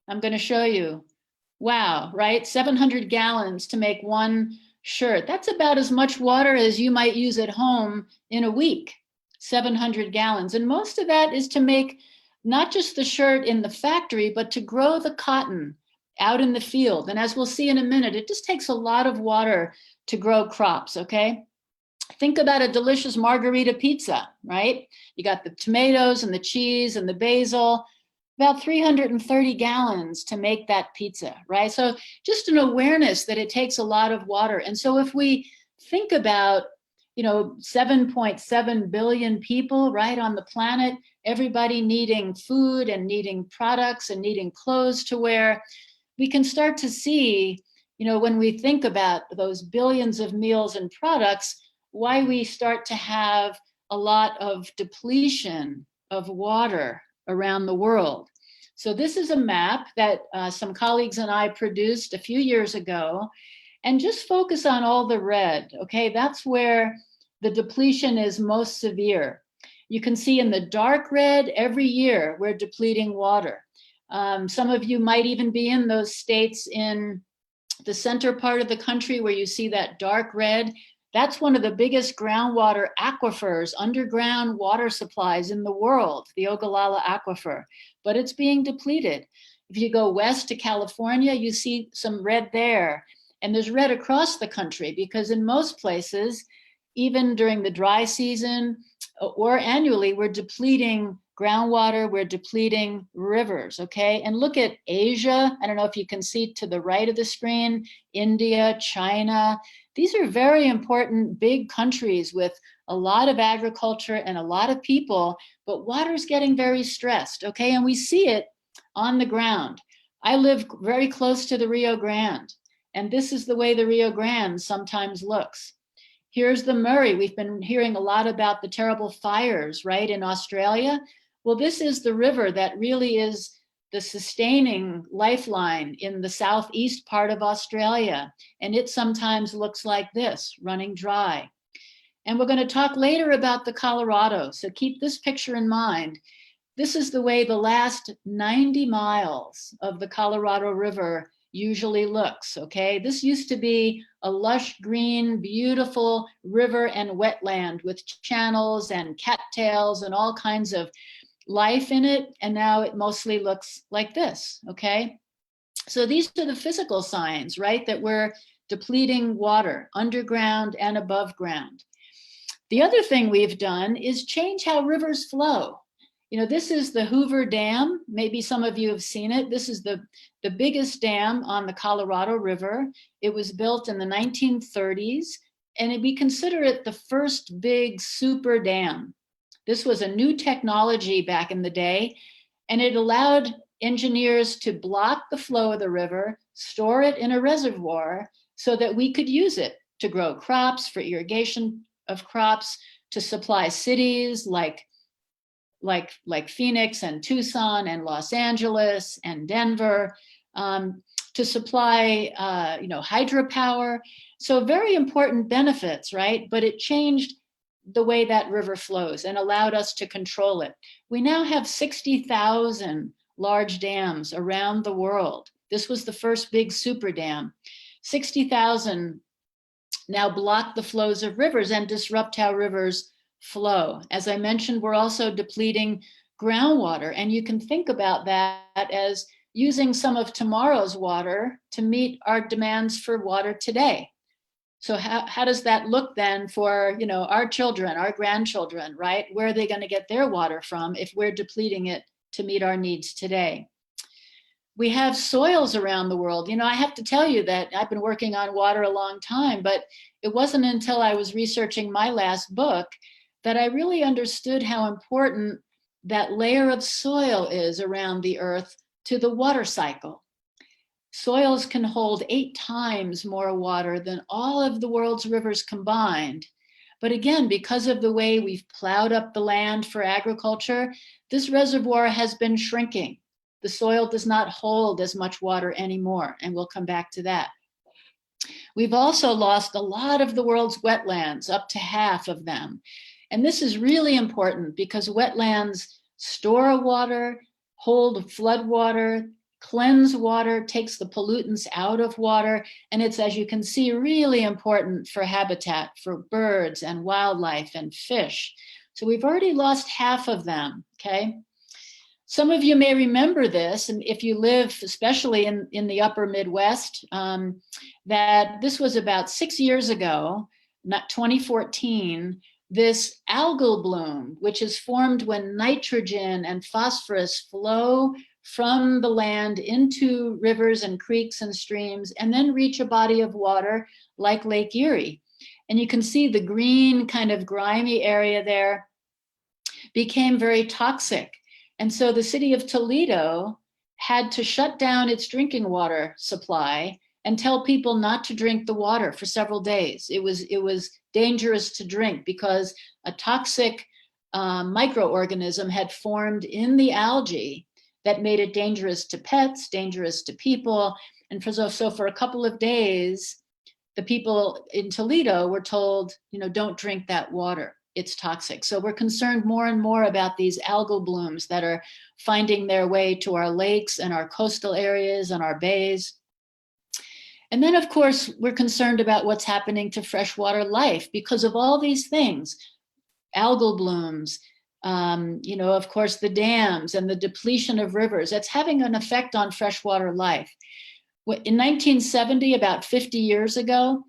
I'm going to show you. Wow, right? 700 gallons to make one shirt. That's about as much water as you might use at home in a week, 700 gallons. And most of that is to make not just the shirt in the factory, but to grow the cotton out in the field. And as we'll see in a minute, it just takes a lot of water to grow crops, okay? Think about a delicious margarita pizza, right? You got the tomatoes and the cheese and the basil, about 330 gallons to make that pizza, right? So just an awareness that it takes a lot of water. And so if we think about, 7.7 billion people, right, on the planet, everybody needing food and needing products and needing clothes to wear, we can start to see, when we think about those billions of meals and products, why we start to have a lot of depletion of water around the world. So this is a map that some colleagues and I produced a few years ago, and just focus on all the red, okay? That's where the depletion is most severe. You can see in the dark red, every year we're depleting water. Some of you might even be in those states in the center part of the country where you see that dark red. That's one of the biggest groundwater aquifers, underground water supplies in the world, the Ogallala Aquifer, but it's being depleted. If you go west to California, you see some red there, and there's red across the country because in most places, even during the dry season or annually, we're depleting groundwater, we're depleting rivers, okay? And look at Asia. I don't know if you can see to the right of the screen, India, China. These are very important big countries with a lot of agriculture and a lot of people, but water's getting very stressed, okay? And we see it on the ground. I live very close to the Rio Grande, and this is the way the Rio Grande sometimes looks. Here's the Murray. We've been hearing a lot about the terrible fires, right, in Australia. Well, this is the river that really is the sustaining lifeline in the southeast part of Australia. And it sometimes looks like this, running dry. And we're going to talk later about the Colorado. So keep this picture in mind. This is the way the last 90 miles of the Colorado River usually looks, okay? This used to be a lush green, beautiful river and wetland with channels and cattails and all kinds of life in it, and now it mostly looks like this, okay? So these are the physical signs, right, that we're depleting water underground and above ground. The other thing we've done is change how rivers flow. This is the Hoover Dam. Maybe some of you have seen it. This is the biggest dam on the Colorado River. It was built in the 1930s, and we consider it the first big super dam. This was a new technology back in the day, and it allowed engineers to block the flow of the river, store it in a reservoir so that we could use it to grow crops, for irrigation of crops, to supply cities like Phoenix and Tucson and Los Angeles and Denver, to supply hydropower. So very important benefits, right? But it changed the way that river flows and allowed us to control it. We now have 60,000 large dams around the world. This was the first big super dam. 60,000 now block the flows of rivers and disrupt how rivers flow. As I mentioned, we're also depleting groundwater, and you can think about that as using some of tomorrow's water to meet our demands for water today. So how does that look then for our children, our grandchildren, right? Where are they going to get their water from if we're depleting it to meet our needs today? We have soils around the world. I have to tell you that I've been working on water a long time, but it wasn't until I was researching my last book that I really understood how important that layer of soil is around the earth to the water cycle. Soils can hold 8 times more water than all of the world's rivers combined. But again, because of the way we've plowed up the land for agriculture, this reservoir has been shrinking. The soil does not hold as much water anymore, and we'll come back to that. We've also lost a lot of the world's wetlands, up to half of them. And this is really important because wetlands store water, hold flood water, cleanse water, takes the pollutants out of water, and it's, as you can see, really important for habitat for birds and wildlife and fish. So we've already lost half of them, okay? Some of you may remember this, and if you live, especially in the upper Midwest, that this was about 6 years ago, not 2014, this algal bloom, which is formed when nitrogen and phosphorus flow from the land into rivers and creeks and streams, and then reach a body of water like Lake Erie. And you can see the green kind of grimy area there became very toxic. And so the city of Toledo had to shut down its drinking water supply and tell people not to drink the water for several days. It was dangerous to drink because a toxic microorganism had formed in the algae that made it dangerous to pets, dangerous to people. And so for a couple of days, the people in Toledo were told, don't drink that water. It's toxic. So we're concerned more and more about these algal blooms that are finding their way to our lakes and our coastal areas and our bays. And then, of course, we're concerned about what's happening to freshwater life because of all these things, algal blooms, of course, the dams and the depletion of rivers. That's having an effect on freshwater life. In 1970, about 50 years ago,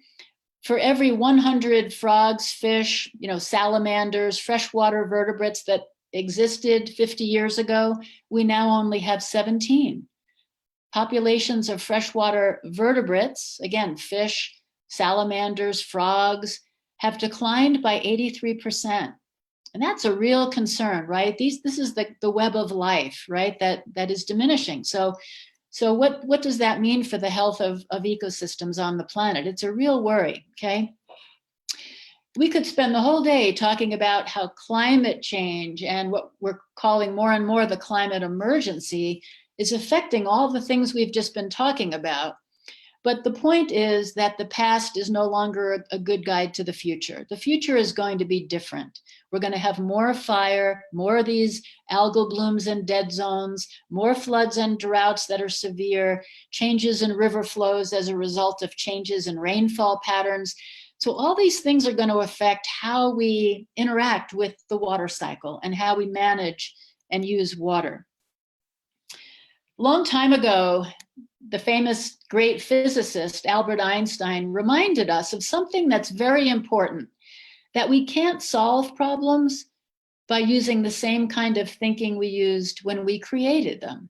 for every 100 frogs, fish, salamanders, freshwater vertebrates that existed 50 years ago, we now only have 17. Populations of freshwater vertebrates, again, fish, salamanders, frogs, have declined by 83%. And that's a real concern, right? This is the web of life, right? That is diminishing. So what does that mean for the health of ecosystems on the planet? It's a real worry, okay? We could spend the whole day talking about how climate change and what we're calling more and more the climate emergency is affecting all the things we've just been talking about. But the point is that the past is no longer a good guide to the future. The future is going to be different. We're going to have more fire, more of these algal blooms and dead zones, more floods and droughts that are severe, changes in river flows as a result of changes in rainfall patterns. So all these things are going to affect how we interact with the water cycle and how we manage and use water. Long time ago, the famous great physicist Albert Einstein reminded us of something that's very important, that we can't solve problems by using the same kind of thinking we used when we created them,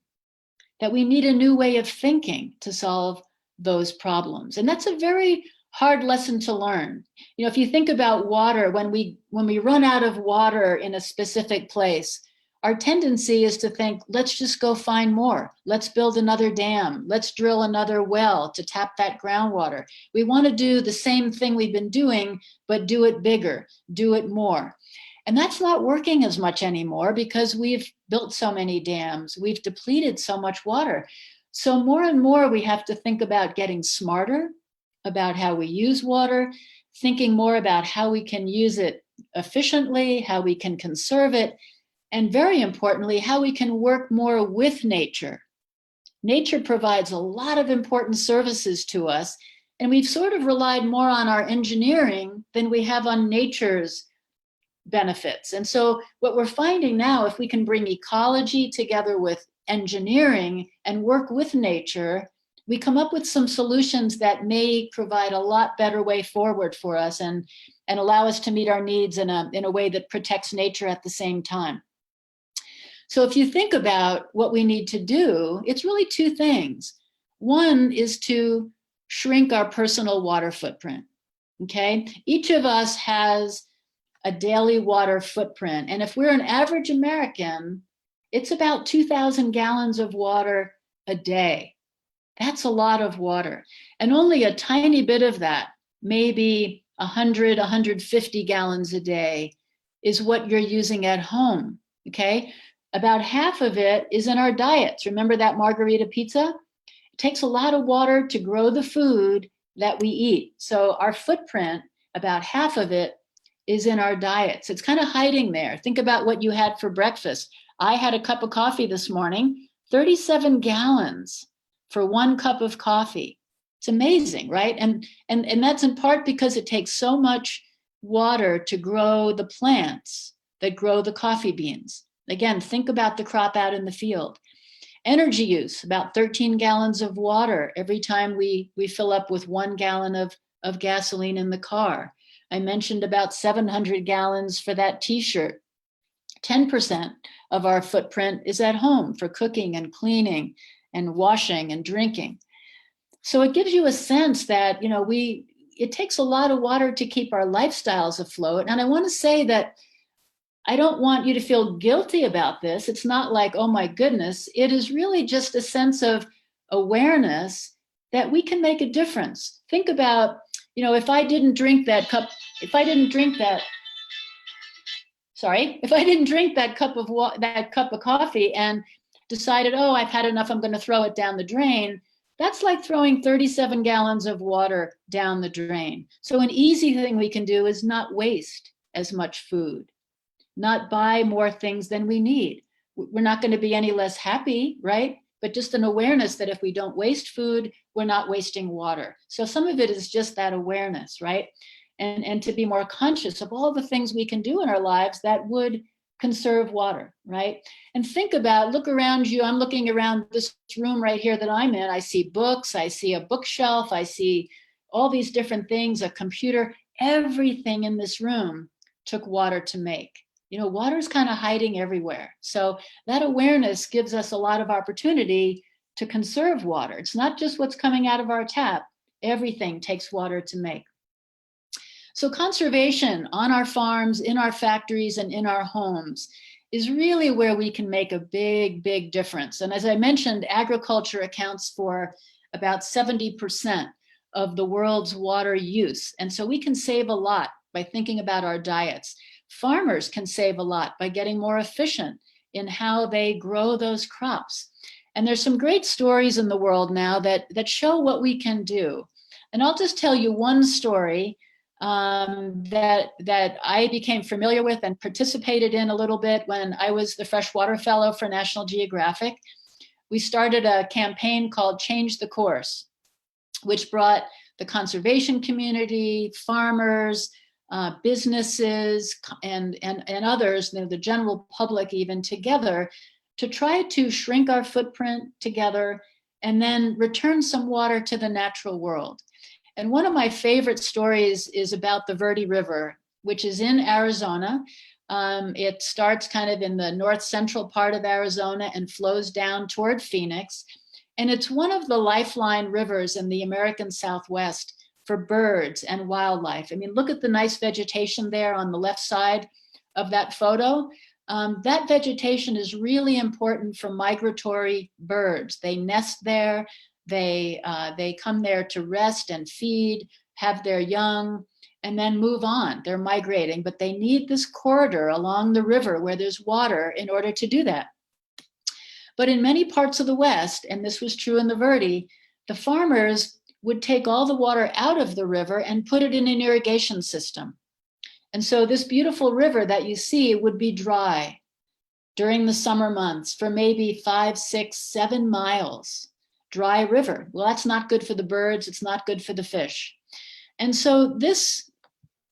that we need a new way of thinking to solve those problems. And that's a very hard lesson to learn. If you think about water, when we run out of water in a specific place, our tendency is to think, let's just go find more. Let's build another dam. Let's drill another well to tap that groundwater. We want to do the same thing we've been doing, but do it bigger, do it more. And that's not working as much anymore because we've built so many dams. We've depleted so much water. So more and more we have to think about getting smarter about how we use water, thinking more about how we can use it efficiently, how we can conserve it, and very importantly, how we can work more with nature. Nature provides a lot of important services to us, and we've sort of relied more on our engineering than we have on nature's benefits. And so what we're finding now, if we can bring ecology together with engineering and work with nature, we come up with some solutions that may provide a lot better way forward for us and allow us to meet our needs in a way that protects nature at the same time. So if you think about what we need to do, it's really two things. One is to shrink our personal water footprint, okay? Each of us has a daily water footprint. And if we're an average American, it's about 2,000 gallons of water a day. That's a lot of water. And only a tiny bit of that, maybe 100, 150 gallons a day, is what you're using at home, okay? About half of it is in our diets. Remember that margarita pizza? It takes a lot of water to grow the food that we eat. So our footprint, about half of it, is in our diets. It's kind of hiding there. Think about what you had for breakfast. I had a cup of coffee this morning, 37 gallons for 1 cup of coffee. It's amazing, right? And that's in part because it takes so much water to grow the plants that grow the coffee beans. Again, think about the crop out in the field. Energy use, about 13 gallons of water every time we fill up with 1 gallon of gasoline in the car. I mentioned about 700 gallons for that t-shirt. 10% of our footprint is at home for cooking and cleaning and washing and drinking. So it gives you a sense that, it takes a lot of water to keep our lifestyles afloat. And I want to say that I don't want you to feel guilty about this. It's not like, oh my goodness, it is really just a sense of awareness that we can make a difference. Think about, if I didn't drink that cup of coffee and decided, oh, I've had enough, I'm going to throw it down the drain. That's like throwing 37 gallons of water down the drain. So an easy thing we can do is not waste as much food, not buy more things than we need. We're not going to be any less happy, right? But just an awareness that if we don't waste food, we're not wasting water. So some of it is just that awareness, right? And to be more conscious of all the things we can do in our lives that would conserve water, right? And look around you. I'm looking around this room right here that I'm in. I see books, I see a bookshelf, I see all these different things, a computer. Everything in this room took water to make. Water's kind of hiding everywhere. So that awareness gives us a lot of opportunity to conserve water. It's not just what's coming out of our tap. Everything takes water to make. So conservation on our farms, in our factories, and in our homes is really where we can make a big, big difference. And as I mentioned, agriculture accounts for about 70% of the world's water use. And so we can save a lot by thinking about our diets. Farmers can save a lot by getting more efficient in how they grow those crops. And there's some great stories in the world now that show what we can do. And I'll just tell you one story that I became familiar with and participated in a little bit when I was the Freshwater Fellow for National Geographic. We started a campaign called Change the Course, which brought the conservation community, farmers, businesses, and others, the general public even, together to try to shrink our footprint together and then return some water to the natural world. And one of my favorite stories is about the Verde River, which is in Arizona. It starts kind of in the north central part of Arizona and flows down toward Phoenix. And it's one of the lifeline rivers in the American Southwest for birds and wildlife. I mean, look at the nice vegetation there on the left side of that photo. That vegetation is really important for migratory birds. They nest there. They come there to rest and feed, have their young, and then move on. They're migrating, but they need this corridor along the river where there's water in order to do that. But in many parts of the West, and this was true in the Verde, the farmers would take all the water out of the river and put it in an irrigation system. And so this beautiful river that you see would be dry during the summer months for maybe 5, 6, 7 miles. Dry river. Well, that's not good for the birds. It's not good for the fish. And so this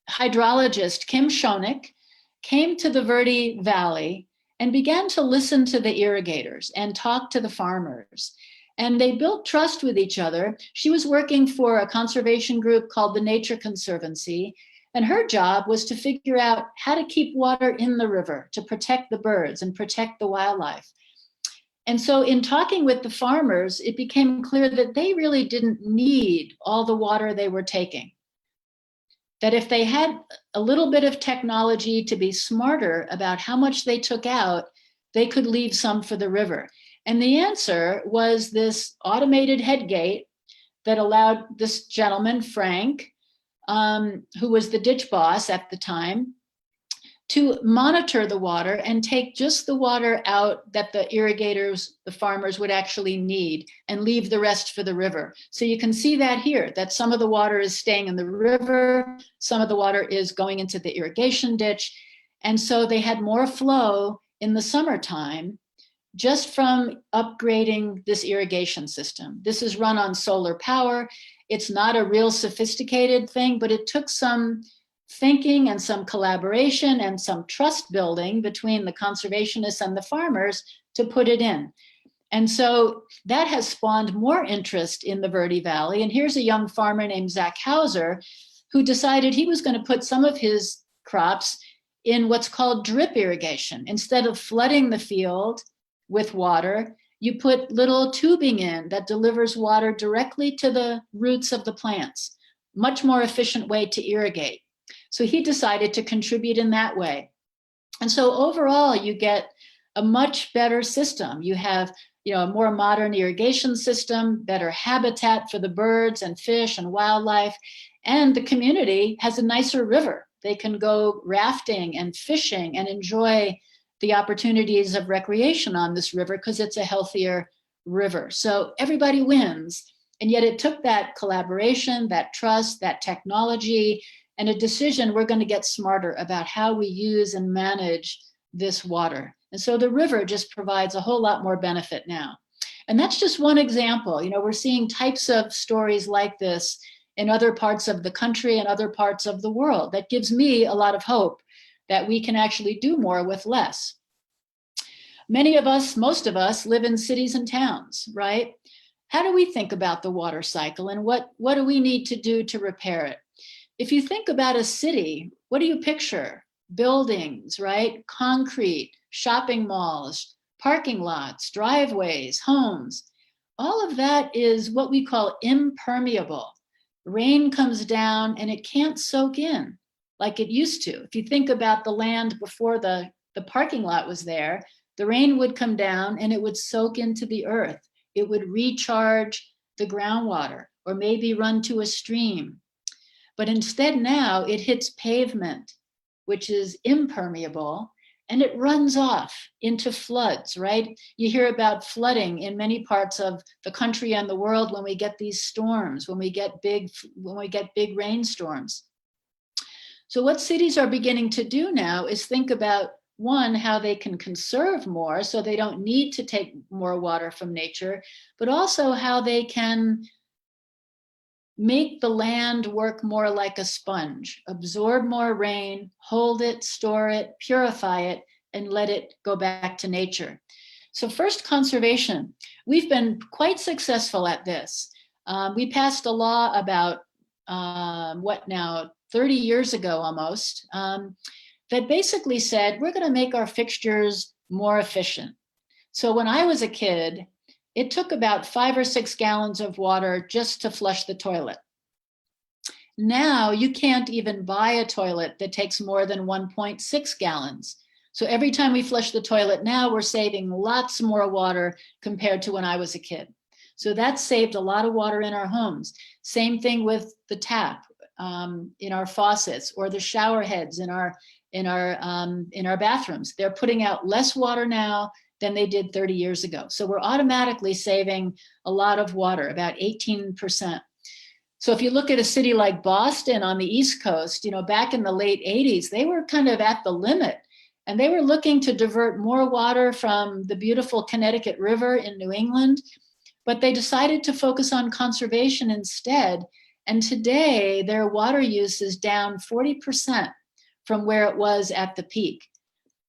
hydrologist, Kim Schoenig, came to the Verde Valley and began to listen to the irrigators and talk to the farmers. And they built trust with each other. She was working for a conservation group called the Nature Conservancy, and her job was to figure out how to keep water in the river to protect the birds and protect the wildlife. And so in talking with the farmers, it became clear that they really didn't need all the water they were taking. That if they had a little bit of technology to be smarter about how much they took out, they could leave some for the river. And the answer was this automated head gate that allowed this gentleman, Frank, who was the ditch boss at the time, to monitor the water and take just the water out that the irrigators, the farmers would actually need and leave the rest for the river. So you can see that here, that some of the water is staying in the river, some of the water is going into the irrigation ditch. And so they had more flow in the summertime just from upgrading this irrigation system. This is run on solar power. It's not a real sophisticated thing, but it took some thinking and some collaboration and some trust building between the conservationists and the farmers to put it in. And so that has spawned more interest in the Verde Valley. And here's a young farmer named Zach Hauser who decided he was going to put some of his crops in what's called drip irrigation. Instead of flooding the field with water, you put little tubing in that delivers water directly to the roots of the plants. Much more efficient way to irrigate. So he decided to contribute in that way. And so overall, you get a much better system. You have a more modern irrigation system, better habitat for the birds and fish and wildlife, and the community has a nicer river. They can go rafting and fishing and enjoy the opportunities of recreation on this river because it's a healthier river. So everybody wins. And yet it took that collaboration, that trust, that technology, and a decision we're going to get smarter about how we use and manage this water. And so the river just provides a whole lot more benefit now. And that's just one example. We're seeing types of stories like this in other parts of the country and other parts of the world. That gives me a lot of hope that we can actually do more with less. Many of us, most of us, live in cities and towns, right? How do we think about the water cycle and what do we need to do to repair it? If you think about a city, what do you picture? Buildings, right? Concrete, shopping malls, parking lots, driveways, homes. All of that is what we call impermeable. Rain comes down and it can't soak in like it used to. If you think about the land before the parking lot was there, the rain would come down and it would soak into the earth. It would recharge the groundwater or maybe run to a stream. But instead now it hits pavement, which is impermeable, and it runs off into floods, right? You hear about flooding in many parts of the country and the world when we get these storms, when we get big rainstorms. So what cities are beginning to do now is think about, one, how they can conserve more so they don't need to take more water from nature, but also how they can make the land work more like a sponge, absorb more rain, hold it, store it, purify it, and let it go back to nature. So first, conservation. We've been quite successful at this. We passed a law about, 30 years ago almost, that basically said, we're gonna make our fixtures more efficient. So when I was a kid, it took about 5 or 6 gallons of water just to flush the toilet. Now you can't even buy a toilet that takes more than 1.6 gallons. So every time we flush the toilet now, we're saving lots more water compared to when I was a kid. So that saved a lot of water in our homes. Same thing with the tap in our faucets or the shower heads in our bathrooms. They're putting out less water now than they did 30 years ago. So we're automatically saving a lot of water, about 18%. So if you look at a city like Boston on the East Coast, back in the late 80s, they were kind of at the limit. And they were looking to divert more water from the beautiful Connecticut River in New England, but they decided to focus on conservation instead. And today their water use is down 40% from where it was at the peak.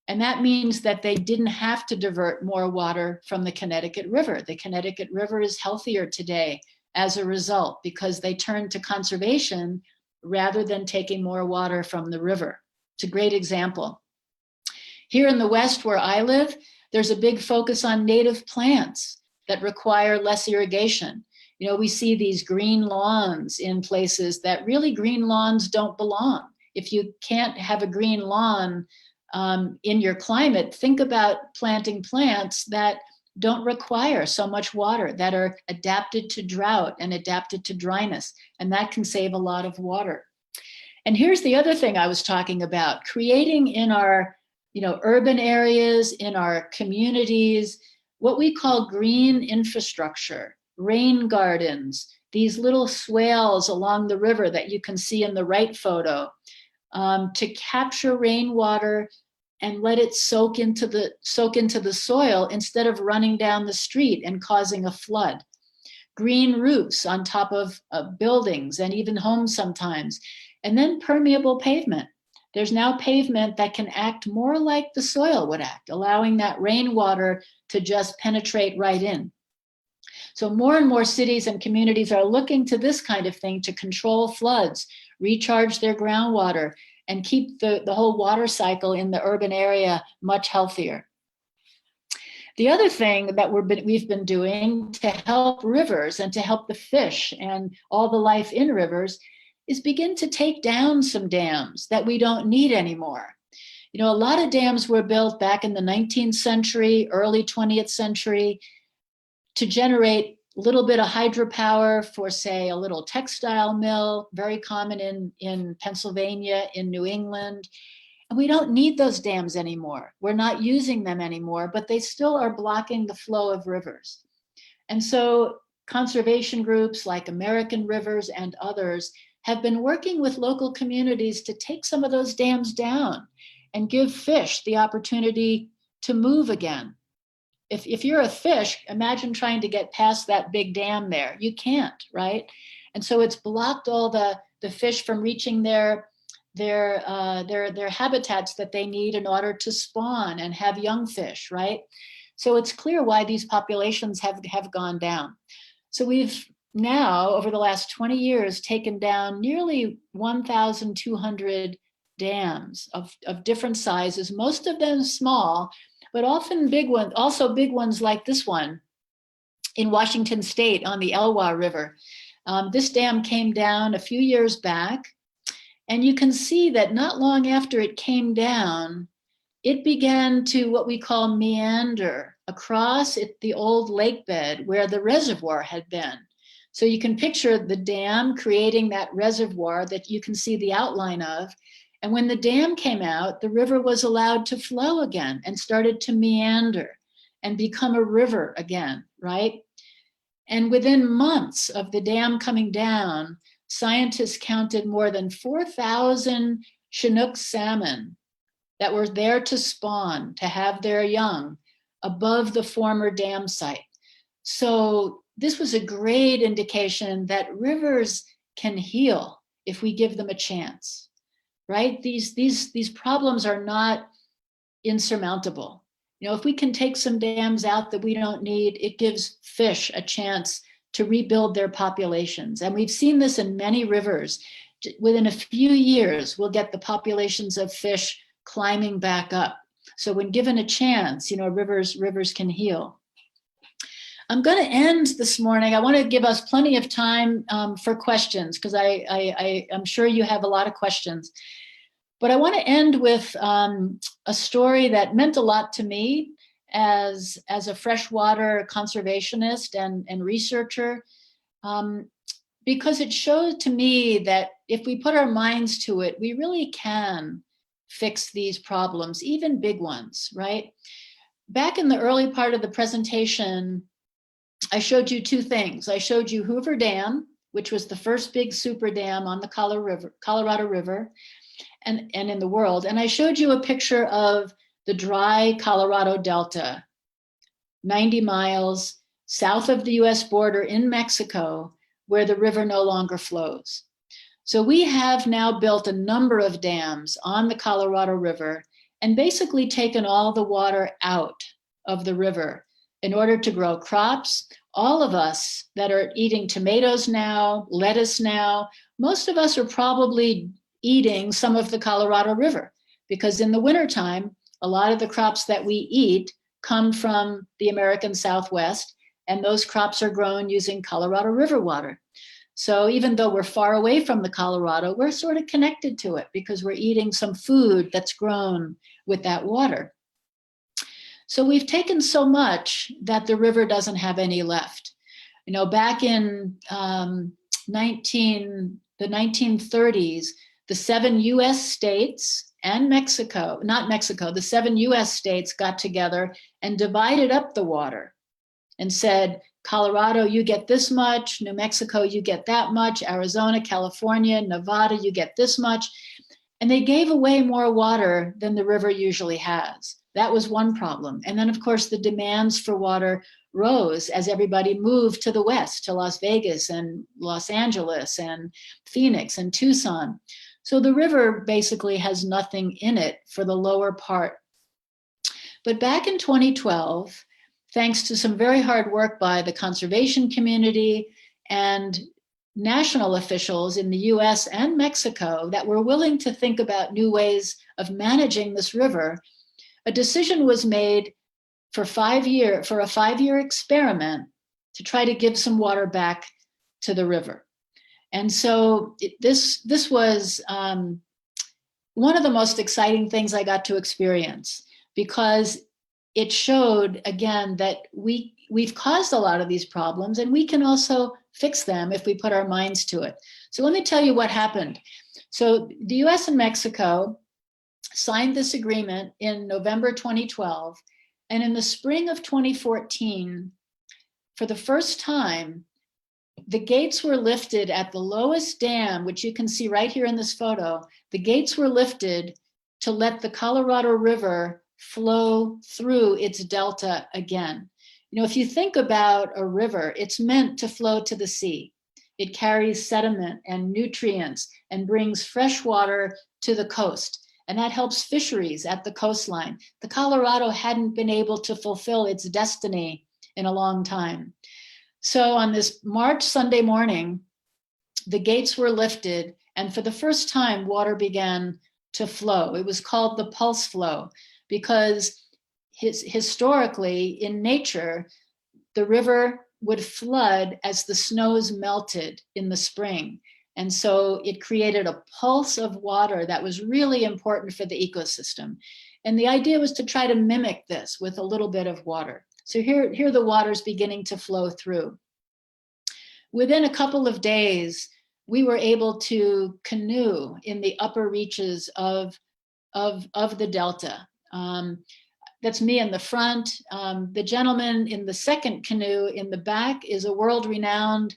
And that means that they didn't have to divert more water from the Connecticut River. The Connecticut River is healthier today as a result because they turned to conservation rather than taking more water from the river. It's a great example. Here in the West where I live, there's a big focus on native plants that require less irrigation. We see these green lawns in places that really green lawns don't belong. If you can't have a green lawn in your climate, think about planting plants that don't require so much water, that are adapted to drought and adapted to dryness, and that can save a lot of water. And here's the other thing I was talking about, creating in our urban areas, in our communities, what we call green infrastructure, rain gardens, these little swales along the river that you can see in the right photo, to capture rainwater, and let it soak into the soil instead of running down the street and causing a flood. Green roofs on top of buildings and even homes sometimes. And then permeable pavement. There's now pavement that can act more like the soil would act, allowing that rainwater to just penetrate right in. So more and more cities and communities are looking to this kind of thing to control floods, recharge their groundwater, and keep the whole water cycle in the urban area much healthier. The other thing that we've been doing to help rivers and to help the fish and all the life in rivers is begin to take down some dams that we don't need anymore. You know, a lot of dams were built back in the 19th century, early 20th century, to generate a little bit of hydropower for, say, a little textile mill, very common in Pennsylvania, in New England. And we don't need those dams anymore. We're not using them anymore, but they still are blocking the flow of rivers. And so conservation groups like American Rivers and others have been working with local communities to take some of those dams down and give fish the opportunity to move again. If you're a fish, imagine trying to get past that big dam there. You can't, right? And so it's blocked all the fish from reaching their habitats that they need in order to spawn and have young fish, right? So it's clear why these populations have gone down. So we've now, over the last 20 years, taken down nearly 1,200 dams of different sizes, most of them small, but often big ones, also big ones like this one in Washington State on the Elwha River. This dam came down a few years back, and you can see that not long after it came down, it began to what we call meander across the old lake bed where the reservoir had been. So you can picture the dam creating that reservoir that you can see the outline of. And when the dam came out, the river was allowed to flow again and started to meander and become a river again, right? And within months of the dam coming down, scientists counted more than 4,000 Chinook salmon that were there to spawn, to have their young above the former dam site. So this was a great indication that rivers can heal if we give them a chance, right? These problems are not insurmountable. You know, if we can take some dams out that we don't need, it gives fish a chance to rebuild their populations. And we've seen this in many rivers. Within a few years, we'll get the populations of fish climbing back up. So when given a chance, you know, rivers can heal. I'm going to end this morning. I want to give us plenty of time for questions because I'm sure you have a lot of questions. But I want to end with a story that meant a lot to me as a freshwater conservationist and researcher, because it showed to me that if we put our minds to it, we really can fix these problems, even big ones, right? Back in the early part of the presentation, I showed you two things. I showed you Hoover Dam, which was the first big super dam on the Colorado River and in the world. And I showed you a picture of the dry Colorado Delta, 90 miles south of the US border in Mexico, where the river no longer flows. So we have now built a number of dams on the Colorado River and basically taken all the water out of the river in order to grow crops. All of us that are eating tomatoes now, lettuce now, most of us are probably eating some of the Colorado River because in the wintertime, a lot of the crops that we eat come from the American Southwest, and those crops are grown using Colorado River water. So even though we're far away from the Colorado, we're sort of connected to it because we're eating some food that's grown with that water. So we've taken so much that the river doesn't have any left. You know, back in the 1930s, the 7 US states and Mexico, not Mexico, the 7 US states got together and divided up the water and said, Colorado, you get this much, New Mexico, you get that much, Arizona, California, Nevada, you get this much. And they gave away more water than the river usually has. That was one problem. And then, of course, the demands for water rose as everybody moved to the west, to Las Vegas and Los Angeles and Phoenix and Tucson. So the river basically has nothing in it for the lower part. But back in 2012, thanks to some very hard work by the conservation community and national officials in the US and Mexico that were willing to think about new ways of managing this river, a decision was made for a 5-year experiment to try to give some water back to the river. And so this was one of the most exciting things I got to experience, because it showed again that we've caused a lot of these problems, and we can also fix them if we put our minds to it. So let me tell you what happened. So the US and Mexico signed this agreement in November 2012. And in the spring of 2014, for the first time, the gates were lifted at the lowest dam, which you can see right here in this photo. The gates were lifted to let the Colorado River flow through its delta again. You know, if you think about a river, it's meant to flow to the sea. It carries sediment and nutrients and brings fresh water to the coast. And that helps fisheries at the coastline. The Colorado hadn't been able to fulfill its destiny in a long time. So on this March Sunday morning, the gates were lifted, and for the first time, water began to flow. It was called the pulse flow, because historically in nature, the river would flood as the snows melted in the spring. And so it created a pulse of water that was really important for the ecosystem. And the idea was to try to mimic this with a little bit of water. So here the water's beginning to flow through. Within a couple of days, we were able to canoe in the upper reaches of the delta. That's me in the front. The gentleman in the second canoe in the back is a world-renowned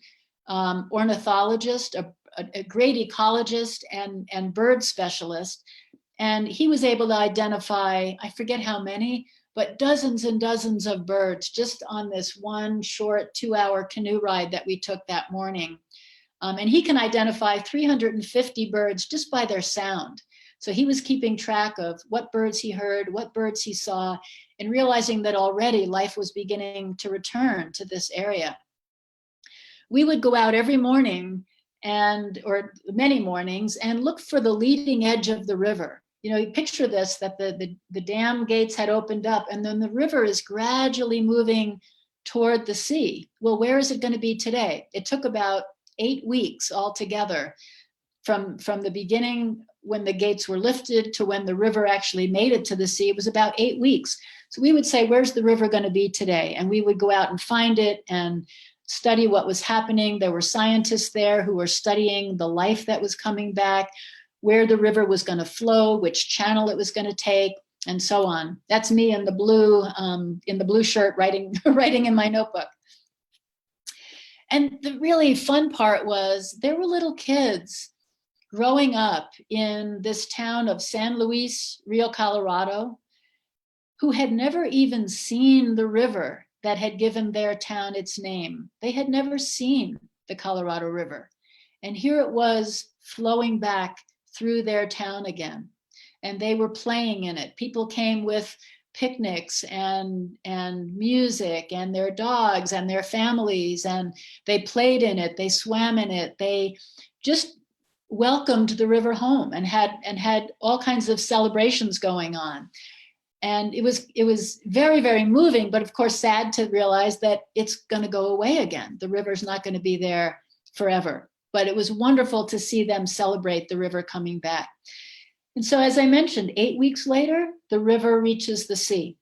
ornithologist, a great ecologist and bird specialist. And he was able to identify, I forget how many, but dozens and dozens of birds just on this one short 2-hour canoe ride that we took that morning. And he can identify 350 birds just by their sound. So he was keeping track of what birds he heard, what birds he saw, and realizing that already life was beginning to return to this area. We would go out every morning or many mornings and look for the leading edge of the river. You know, you picture this, that the dam gates had opened up and then the river is gradually moving toward the sea. Well, where is it going to be today? It took about 8 weeks altogether from the beginning when the gates were lifted to when the river actually made it to the sea. It was about 8 weeks. So we would say, where's the river going to be today? And we would go out and find it and study what was happening. There were scientists there who were studying the life that was coming back, where the river was going to flow, which channel it was going to take, and so on. That's me in the blue shirt writing in my notebook. And the really fun part was there were little kids growing up in this town of San Luis Rio Colorado who had never even seen the river that had given their town its name. They had never seen the Colorado River. And here it was flowing back through their town again. And they were playing in it. People came with picnics and music and their dogs and their families, and they played in it, they swam in it, they just welcomed the river home and had all kinds of celebrations going on. And it was very, very moving, but of course sad to realize that it's going to go away again. The river's not going to be there forever. But it was wonderful to see them celebrate the river coming back. And so, as I mentioned, 8 weeks later, the river reaches the sea.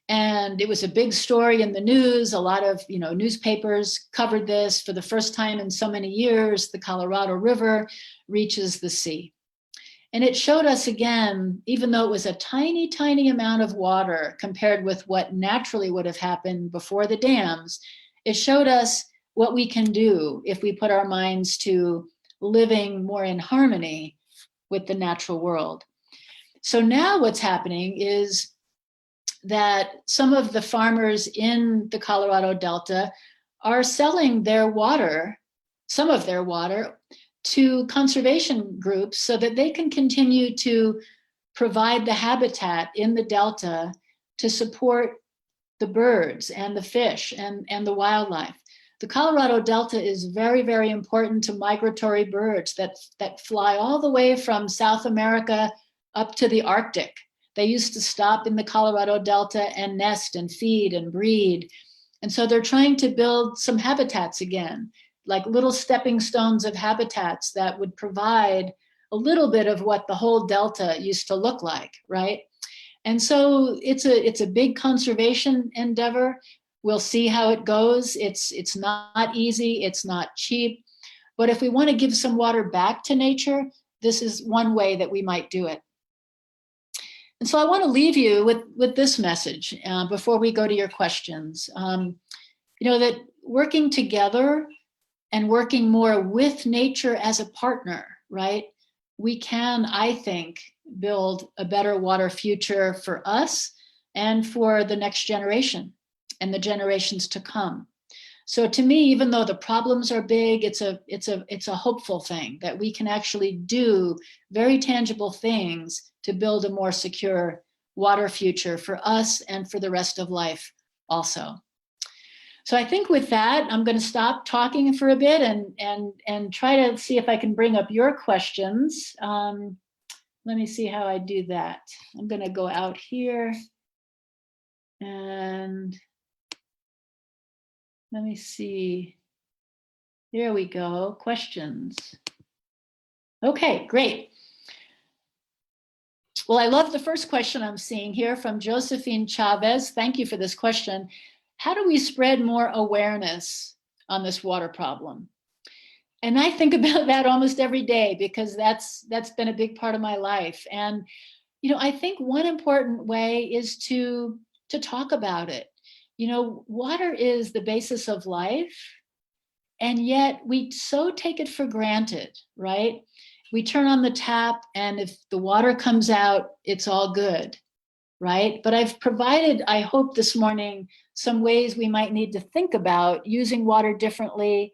And it was a big story in the news. A lot of newspapers covered this. For the first time in so many years, the Colorado River reaches the sea. And it showed us again, even though it was a tiny, tiny amount of water compared with what naturally would have happened before the dams, it showed us what we can do if we put our minds to living more in harmony with the natural world. So now what's happening is that some of the farmers in the Colorado Delta are selling their water, some of their water, to conservation groups so that they can continue to provide the habitat in the Delta to support the birds and the fish and the wildlife. The Colorado Delta is very, very important to migratory birds that fly all the way from South America up to the Arctic. They used to stop in the Colorado Delta and nest and feed and breed. And so they're trying to build some habitats again, like little stepping stones of habitats that would provide a little bit of what the whole Delta used to look like, right? And so it's a big conservation endeavor. We'll see how it goes. It's not easy, it's not cheap, but if we want to give some water back to nature, this is one way that we might do it. And so I want to leave you with this message before we go to your questions. That working together and working more with nature as a partner, right? We can, I think, build a better water future for us and for the next generation and the generations to come. So to me, even though the problems are big, it's a hopeful thing that we can actually do very tangible things to build a more secure water future for us and for the rest of life also. So I think with that, I'm going to stop talking for a bit and try to see if I can bring up your questions. Let me see how I do that. I'm going to go out here and let me see. There we go. Questions. Okay, great. Well, I love the first question I'm seeing here from Josephine Chavez. Thank you for this question. How do we spread more awareness on this water problem? And I think about that almost every day because that's been a big part of my life. And I think one important way is to talk about it. Water is the basis of life, and yet we so take it for granted, right? We turn on the tap, and if the water comes out, it's all good, right? But I've provided, I hope this morning, some ways we might need to think about using water differently,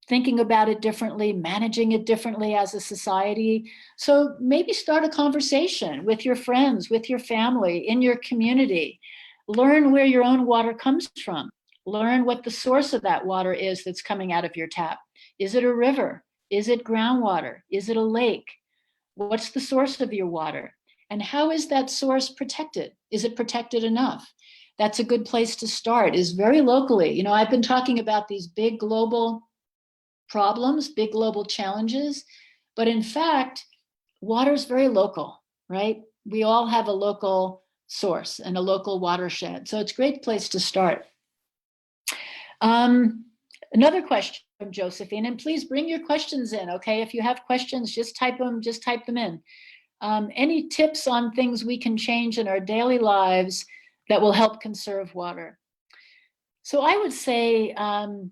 thinking about it differently, managing it differently as a society. So maybe start a conversation with your friends, with your family, in your community. Learn where your own water comes from. Learn what the source of that water is that's coming out of your tap. Is it a river? Is it groundwater? Is it a lake? What's the source of your water? And how is that source protected? Is it protected enough? That's a good place to start, is very locally. I've been talking about these big global problems, big global challenges, but in fact, water is very local, right? We all have a local source and a local watershed. So it's a great place to start. Another question from Josephine, and please bring your questions in, okay? If you have questions, just type them in. Any tips on things we can change in our daily lives that will help conserve water? So I would say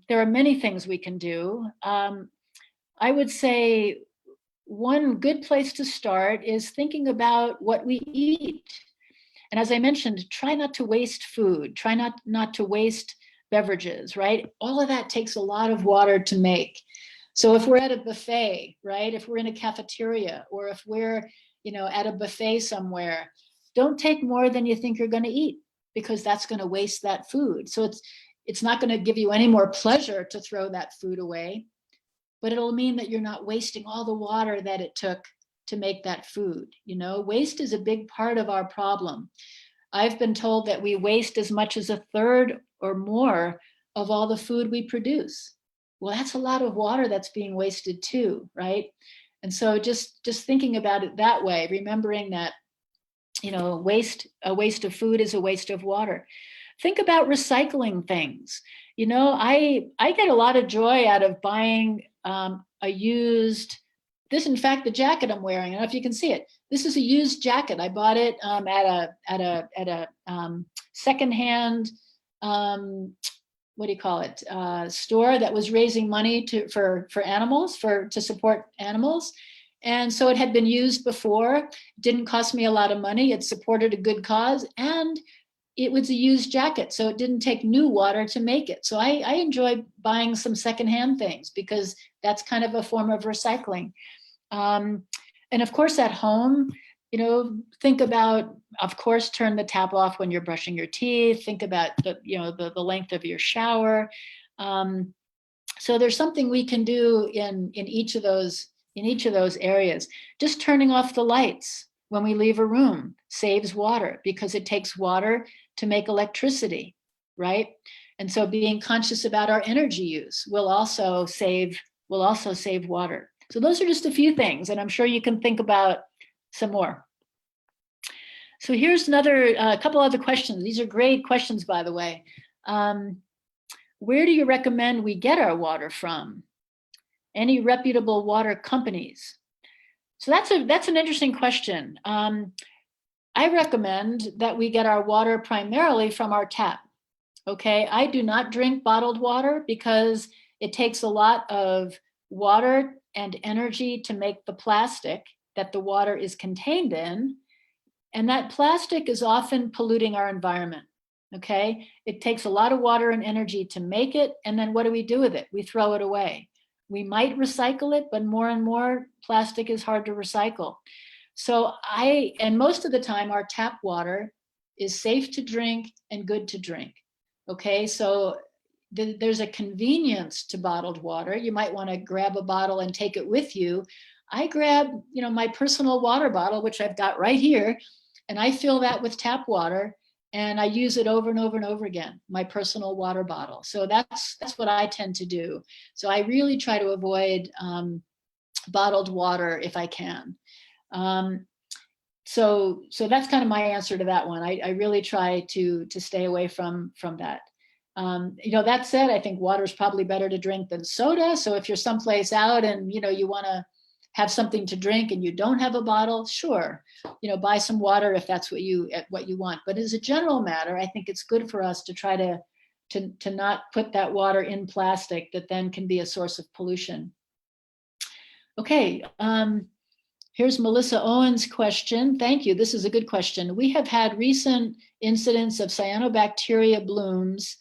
there are many things we can do. I would say one good place to start is thinking about what we eat. And as I mentioned, try not to waste food, try not to waste beverages, right? All of that takes a lot of water to make. So if we're at a buffet, right? If we're in a cafeteria, or if we're, at a buffet somewhere, don't take more than you think you're going to eat, because that's going to waste that food. So it's not going to give you any more pleasure to throw that food away, but it'll mean that you're not wasting all the water that it took to make that food. Waste is a big part of our problem. I've been told that we waste as much as a third or more of all the food we produce. Well, that's a lot of water that's being wasted too, right? And so just thinking about it that way, remembering that, a waste of food is a waste of water. Think about recycling things. I get a lot of joy out of buying a used, this in fact, the jacket I'm wearing, I don't know if you can see it. This is a used jacket. I bought it at a secondhand, store that was raising money for animals, to support animals. And so it had been used before. It didn't cost me a lot of money. It supported a good cause, and it was a used jacket, so it didn't take new water to make it. So I enjoy buying some secondhand things because that's kind of a form of recycling. And of course, at home, think about, of course, turn the tap off when you're brushing your teeth. Think about the length of your shower. So there's something we can do in each of those areas. Just turning off the lights when we leave a room saves water because it takes water to make electricity, right? And so being conscious about our energy use will also save water. So those are just a few things, and I'm sure you can think about some more. So here's a couple other questions. These are great questions, by the way. Where do you recommend we get our water from? Any reputable water companies? So that's an interesting question. I recommend that we get our water primarily from our tap. Okay, I do not drink bottled water because it takes a lot of water and energy to make the plastic that the water is contained in. And that plastic is often polluting our environment. Okay, it takes a lot of water and energy to make it. And then what do we do with it? We throw it away. We might recycle it, but more and more plastic is hard to recycle. So and most of the time, our tap water is safe to drink and good to drink. Okay, so there's a convenience to bottled water. You might want to grab a bottle and take it with you. I grab, my personal water bottle, which I've got right here, and I fill that with tap water, and I use it over and over and over again, my personal water bottle. So that's what I tend to do. So I really try to avoid bottled water if I can. So that's kind of my answer to that one. I really try to stay away from that. That said, I think water is probably better to drink than soda. So if you're someplace out and you want to have something to drink and you don't have a bottle, sure, buy some water if that's what you want. But as a general matter, I think it's good for us to try to not put that water in plastic that then can be a source of pollution. Okay. Here's Melissa Owen's question. Thank you. This is a good question. We have had recent incidents of cyanobacteria blooms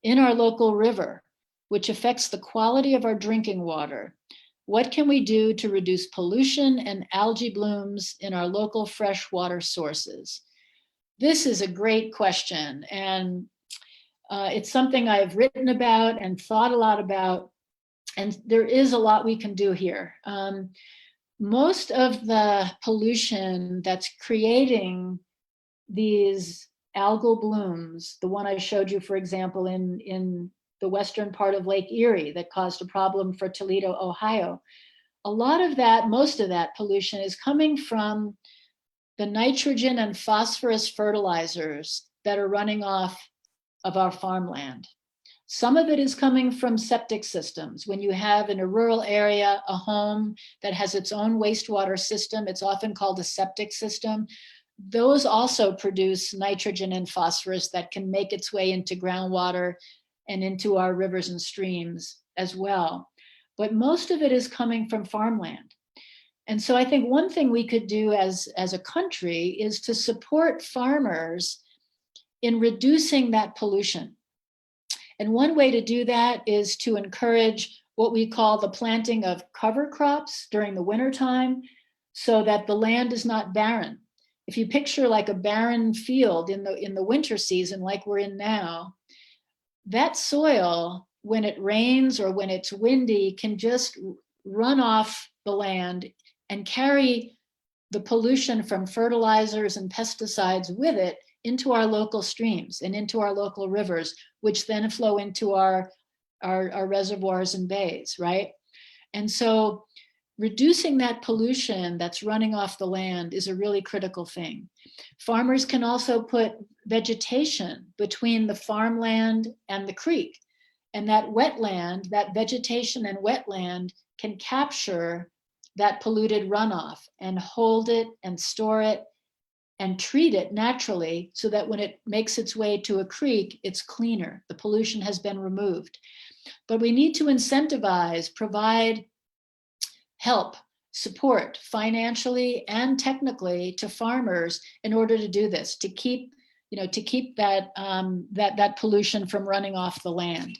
in our local river, which affects the quality of our drinking water. What can we do to reduce pollution and algae blooms in our local freshwater sources? This is a great question, and it's something I've written about and thought a lot about, and there is a lot we can do here. Most of the pollution that's creating these algal blooms, the one I showed you, for example, in the western part of Lake Erie that caused a problem for Toledo, Ohio, most of that pollution is coming from the nitrogen and phosphorus fertilizers that are running off of our farmland. Some of it is coming from septic systems. When you have in a rural area a home that has its own wastewater system, it's often called a septic system. Those also produce nitrogen and phosphorus that can make its way into groundwater and into our rivers and streams as well. But most of it is coming from farmland. And so I think one thing we could do as a country is to support farmers in reducing that pollution. And one way to do that is to encourage what we call the planting of cover crops during the wintertime so that the land is not barren. If you picture like a barren field in the winter season, like we're in now, that soil, when it rains or when it's windy, can just run off the land and carry the pollution from fertilizers and pesticides with it into our local streams and into our local rivers, which then flow into our reservoirs and bays, right? And so reducing that pollution that's running off the land is a really critical thing. Farmers can also put vegetation between the farmland and the creek. And that wetland, that vegetation and wetland can capture that polluted runoff and hold it and store it and treat it naturally so that when it makes its way to a creek, it's cleaner. The pollution has been removed. But we need to incentivize, provide help support financially and technically to farmers in order to do this, to keep that that pollution from running off the land.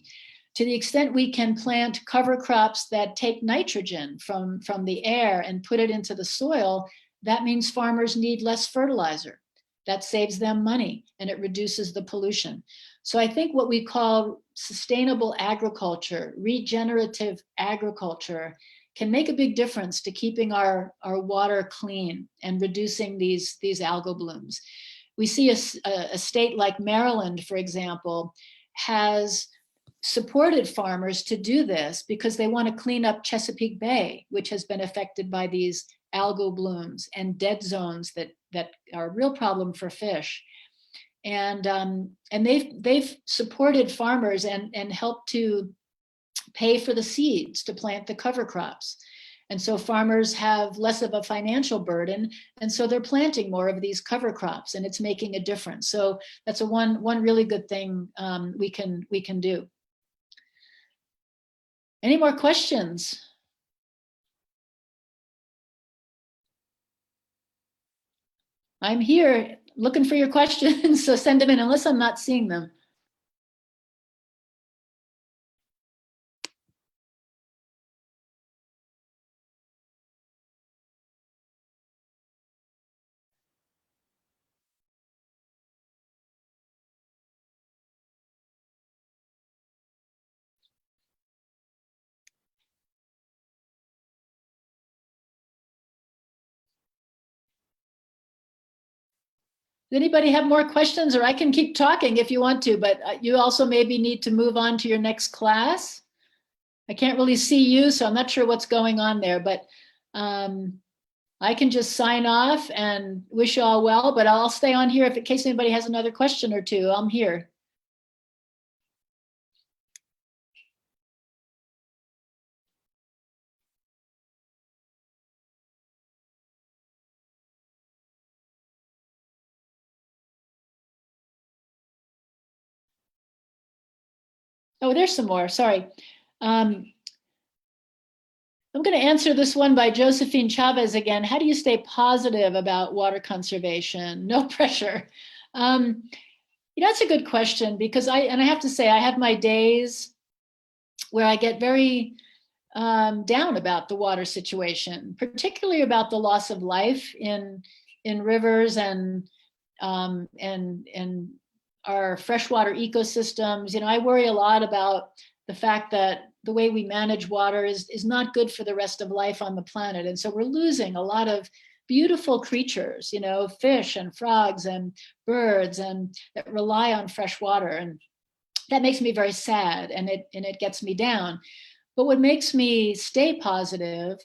To the extent we can plant cover crops that take nitrogen from the air and put it into the soil, that means farmers need less fertilizer. That saves them money and it reduces the pollution. So I think what we call sustainable agriculture, regenerative agriculture, can make a big difference to keeping our water clean and reducing these algal blooms. We see a state like Maryland, for example, has supported farmers to do this because they want to clean up Chesapeake Bay, which has been affected by these algal blooms and dead zones that are a real problem for fish. And they've supported farmers and helped to pay for the seeds to plant the cover crops. And so farmers have less of a financial burden, and so they're planting more of these cover crops, and it's making a difference. So that's one really good thing we can do. Any more questions? I'm here looking for your questions, so send them in unless I'm not seeing them. Does anybody have more questions, or I can keep talking if you want to, but you also maybe need to move on to your next class. I can't really see you, so I'm not sure what's going on there, but I can just sign off and wish you all well, but I'll stay on here if in case anybody has another question or two. I'm here. Oh, there's some more, sorry. I'm going to answer this one by Josephine Chavez again. How do you stay positive about water conservation? No pressure. That's a good question because I have to say, I have my days where I get very down about the water situation, particularly about the loss of life in rivers and our freshwater ecosystems. I worry a lot about the fact that the way we manage water is not good for the rest of life on the planet. And so we're losing a lot of beautiful creatures, fish and frogs and birds and that rely on fresh water. And that makes me very sad and it gets me down. But what makes me stay positive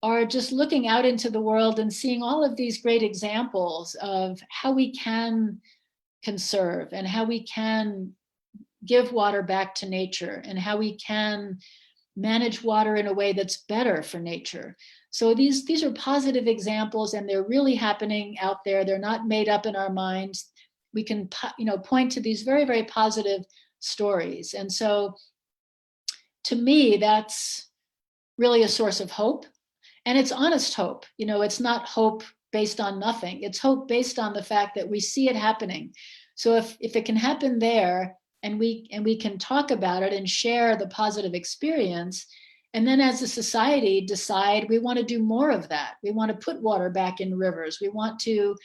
are just looking out into the world and seeing all of these great examples of how we can conserve and how we can give water back to nature and how we can manage water in a way that's better for nature. So these are positive examples and they're really happening out there. They're not made up in our minds. We can point to these very, very positive stories. And so to me, that's really a source of hope. And it's honest hope. It's not hope based on nothing. It's hope based on the fact that we see it happening. So if it can happen there and we can talk about it and share the positive experience, and then as a society decide we want to do more of that. We want to put water back in rivers. We want to,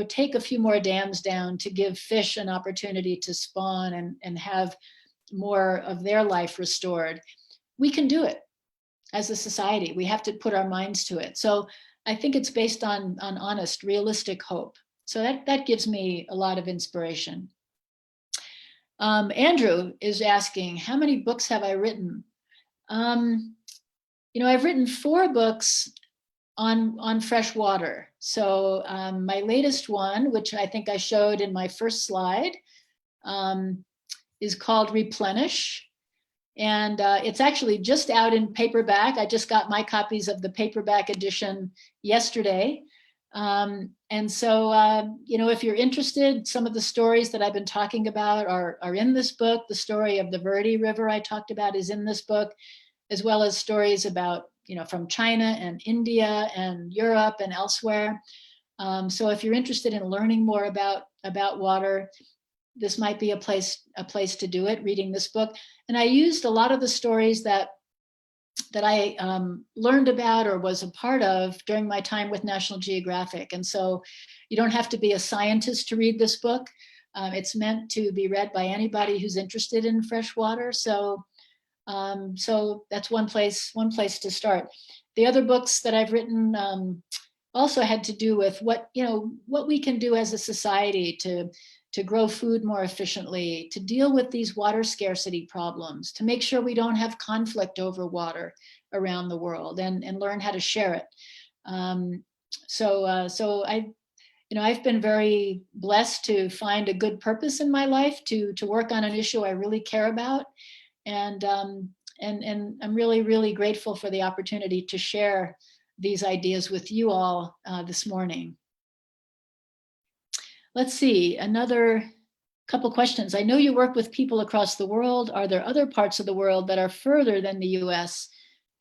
take a few more dams down to give fish an opportunity to spawn and have more of their life restored. We can do it as a society. We have to put our minds to it. So I think it's based on honest, realistic hope. So that gives me a lot of inspiration. Andrew is asking, how many books have I written? I've written 4 books on fresh water. So my latest one, which I think I showed in my first slide, is called Replenish. And it's actually just out in paperback. I just got my copies of the paperback edition yesterday. And so, if you're interested, some of the stories that I've been talking about are in this book. The story of the Verde River I talked about is in this book, as well as stories about from China and India and Europe and elsewhere. So if you're interested in learning more about water, this might be a place to do it, reading this book. And I used a lot of the stories that I learned about or was a part of during my time with National Geographic. And so you don't have to be a scientist to read this book. It's meant to be read by anybody who's interested in freshwater. So that's one place to start. The other books that I've written also had to do with what we can do as a society to grow food more efficiently, to deal with these water scarcity problems, to make sure we don't have conflict over water around the world, and learn how to share it. So I've been very blessed to find a good purpose in my life to work on an issue I really care about, and I'm really, really grateful for the opportunity to share these ideas with you all this morning. Let's see, another couple questions. I know you work with people across the world. Are there other parts of the world that are further than the US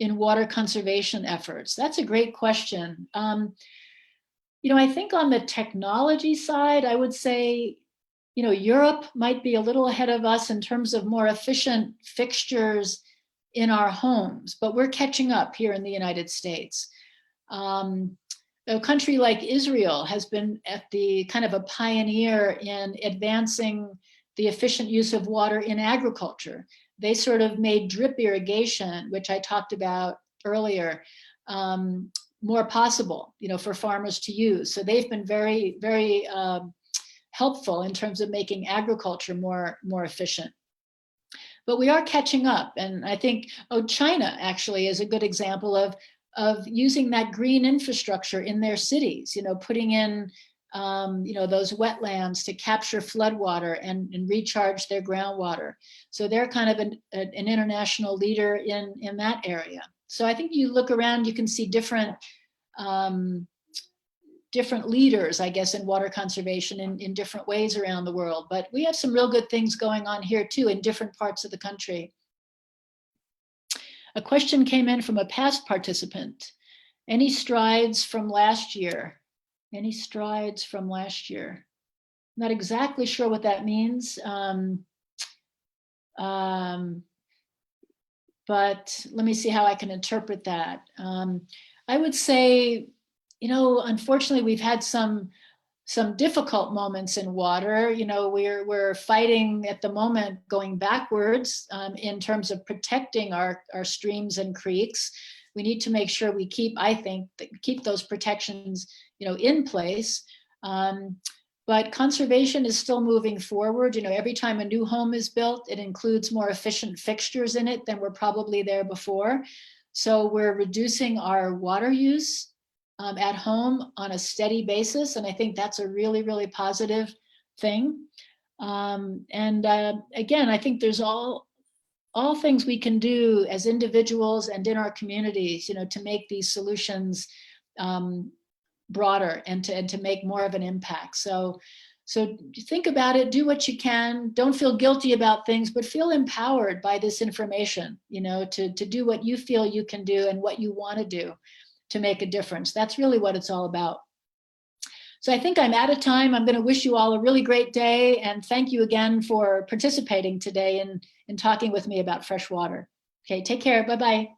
in water conservation efforts? That's a great question. I think on the technology side, I would say, Europe might be a little ahead of us in terms of more efficient fixtures in our homes, but we're catching up here in the United States. A country like Israel has been at the kind of a pioneer in advancing the efficient use of water in agriculture. They sort of made drip irrigation, which I talked about earlier, more possible, for farmers to use. So they've been very, very helpful in terms of making agriculture more efficient. But we are catching up, and I think China actually is a good example of using that green infrastructure in their cities, putting in, those wetlands to capture floodwater and recharge their groundwater. So they're kind of an international leader in that area. So I think you look around, you can see different leaders, I guess, in water conservation in different ways around the world. But we have some real good things going on here too in different parts of the country. A question came in from a past participant. Any strides from last year? Any strides from last year? Not exactly sure what that means. But let me see how I can interpret that. I would say, unfortunately, we've had some difficult moments in water. We're fighting at the moment, going backwards in terms of protecting our streams and creeks. We need to make sure we keep those protections, in place. But conservation is still moving forward. Every time a new home is built, it includes more efficient fixtures in it than were probably there before. So we're reducing our water use at home on a steady basis. And I think that's a really, really positive thing. Again, I think there's all things we can do as individuals and in our communities, to make these solutions broader and to make more of an impact. So think about it, do what you can, don't feel guilty about things, but feel empowered by this information, to do what you feel you can do and what you want to do to make a difference. That's really what it's all about. So I think I'm out of time. I'm going to wish you all a really great day, and thank you again for participating today in talking with me about fresh water. Okay, take care. Bye-bye.